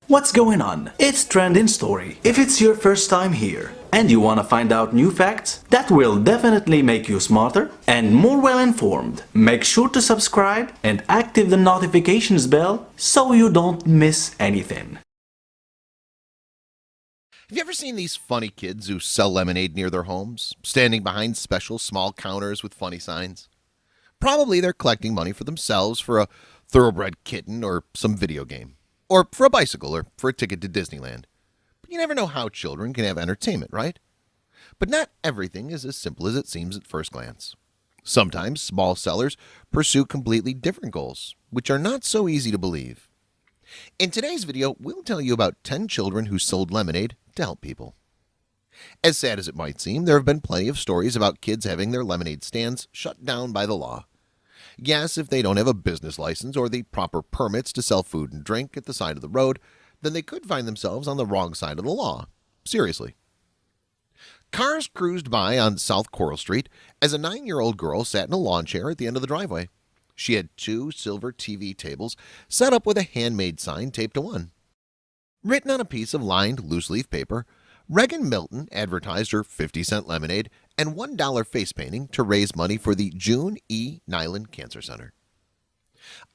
What's going on? It's Trending Story. If it's your first time here and you want to find out new facts that will definitely make you smarter and more well informed, make sure to subscribe and activate the notifications bell so you don't miss anything. Have you ever seen these funny kids who sell lemonade near their homes, standing behind special small counters with funny signs? Probably they're collecting money for themselves, for a thoroughbred kitten or some video game, or for a bicycle or for a ticket to Disneyland. But you never know how children can have entertainment, right? But not everything is as simple as it seems at first glance. Sometimes small sellers pursue completely different goals, which are not so easy to believe. In today's video, we'll tell you about 10 children who sold lemonade to help people. As sad as it might seem, there have been plenty of stories about kids having their lemonade stands shut down by the law. Yes, if they don't have a business license or the proper permits to sell food and drink at the side of the road, then they could find themselves on the wrong side of the law. Seriously. Cars cruised by on South Coral Street as a 9-year-old girl sat in a lawn chair at the end of the driveway. She had 2 silver TV tables set up with a handmade sign taped to one. Written on a piece of lined loose-leaf paper, Regan Milton advertised her 50-cent lemonade and $1 face painting to raise money for the June E. Nyland Cancer Center.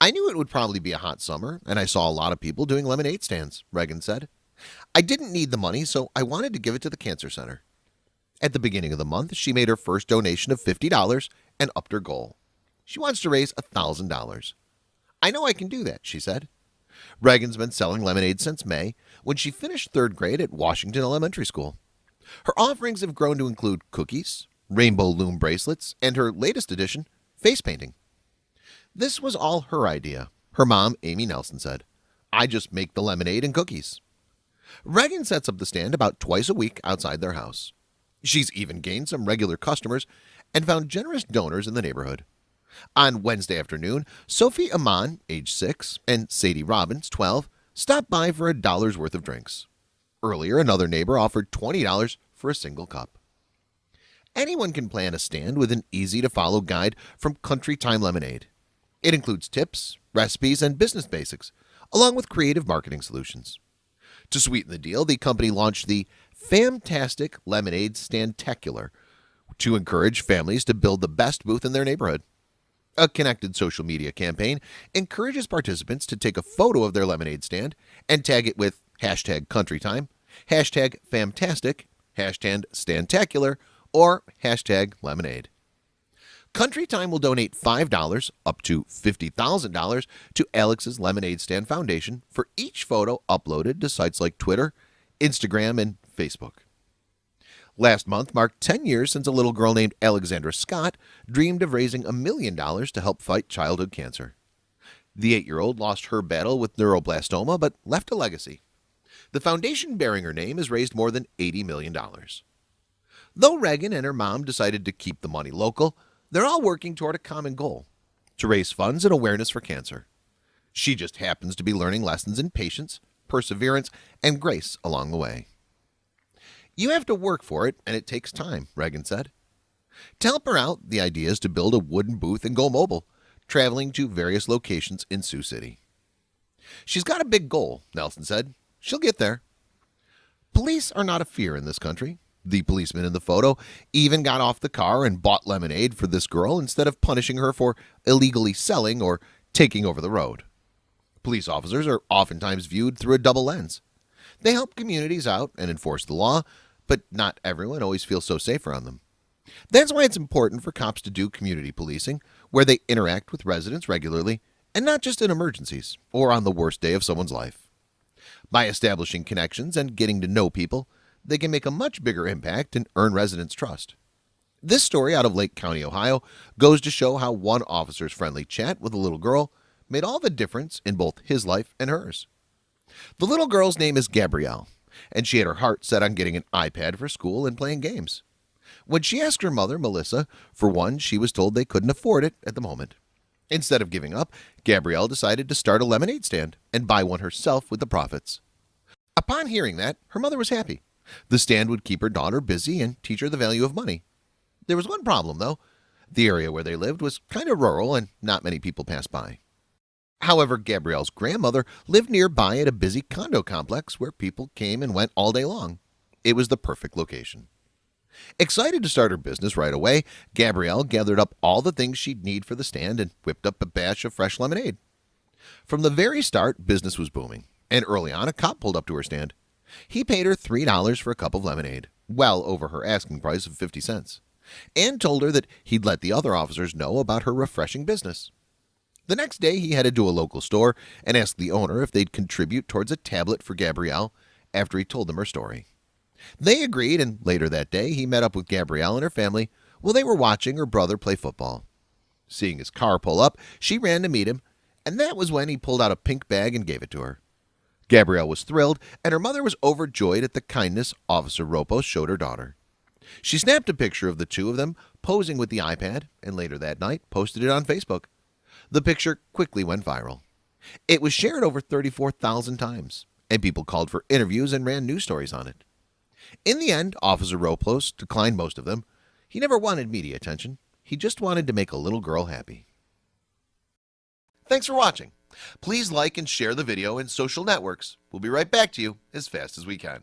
I knew it would probably be a hot summer, and I saw a lot of people doing lemonade stands, Regan said. I didn't need the money, so I wanted to give it to the Cancer Center. At the beginning of the month, she made her first donation of $50 and upped her goal. She wants to raise $1,000. I know I can do that, she said. Regan's been selling lemonade since May, when she finished 3rd grade at Washington Elementary School. Her offerings have grown to include cookies, rainbow loom bracelets, and her latest addition, face painting. This was all her idea, her mom, Amy Nelson, said. I just make the lemonade and cookies. Regan sets up the stand about twice a week outside their house. She's even gained some regular customers and found generous donors in the neighborhood. On Wednesday afternoon, Sophie Aman, age 6, and Sadie Robbins, 12, stopped by for $1's worth of drinks. Earlier, another neighbor offered $20 for a single cup. Anyone can plan a stand with an easy-to-follow guide from Country Time Lemonade. It includes tips, recipes, and business basics, along with creative marketing solutions. To sweeten the deal, the company launched the Famtastic Lemonade Standtacular to encourage families to build the best booth in their neighborhood. A connected social media campaign encourages participants to take a photo of their lemonade stand and tag it with hashtag CountryTime, hashtag Famtastic, hashtag Standtacular, or hashtag Lemonade. Country Time will donate $5 up to $50,000 to Alex's Lemonade Stand Foundation for each photo uploaded to sites like Twitter, Instagram, and Facebook. Last month marked 10 years since a little girl named Alexandra Scott dreamed of raising $1 million to help fight childhood cancer. The 8-year-old lost her battle with neuroblastoma but left a legacy. The foundation bearing her name has raised more than $80 million. Though Regan and her mom decided to keep the money local, they're all working toward a common goal: to raise funds and awareness for cancer. She just happens to be learning lessons in patience, perseverance, and grace along the way. You have to work for it, and it takes time, Regan said. To help her out, the idea is to build a wooden booth and go mobile, traveling to various locations in Sioux City. She's got a big goal, Nelson said. She'll get there. Police are not a fear in this country. The policeman in the photo even got off the car and bought lemonade for this girl instead of punishing her for illegally selling or taking over the road. Police officers are oftentimes viewed through a double lens. They help communities out and enforce the law, but not everyone always feels so safe around them. That's why it's important for cops to do community policing, where they interact with residents regularly, and not just in emergencies or on the worst day of someone's life. By establishing connections and getting to know people, they can make a much bigger impact and earn residents' trust. This story out of Lake County, Ohio, goes to show how one officer's friendly chat with a little girl made all the difference in both his life and hers. The little girl's name is Gabrielle, and she had her heart set on getting an iPad for school and playing games. When she asked her mother, Melissa, for one, she was told they couldn't afford it at the moment. Instead of giving up, Gabrielle decided to start a lemonade stand and buy one herself with the profits. Upon hearing that, her mother was happy. The stand would keep her daughter busy and teach her the value of money. There was one problem, though. The area where they lived was kind of rural and not many people passed by. However, Gabrielle's grandmother lived nearby at a busy condo complex where people came and went all day long. It was the perfect location. Excited to start her business right away, Gabrielle gathered up all the things she'd need for the stand and whipped up a batch of fresh lemonade. From the very start, business was booming, and early on a cop pulled up to her stand. He paid her $3 for a cup of lemonade, well over her asking price of 50 cents, and told her that he'd let the other officers know about her refreshing business. The next day, he headed to a local store and asked the owner if they'd contribute towards a tablet for Gabrielle after he told them her story. They agreed, and later that day, he met up with Gabrielle and her family while they were watching her brother play football. Seeing his car pull up, she ran to meet him, and that was when he pulled out a pink bag and gave it to her. Gabrielle was thrilled, and her mother was overjoyed at the kindness Officer Ropos showed her daughter. She snapped a picture of the two of them posing with the iPad, and later that night posted it on Facebook. The picture quickly went viral. It was shared over 34,000 times, and people called for interviews and ran news stories on it. In the end, Officer Ropos declined most of them. He never wanted media attention. He just wanted to make a little girl happy. Thanks for watching. Please like and share the video in social networks. We'll be right back to you as fast as we can.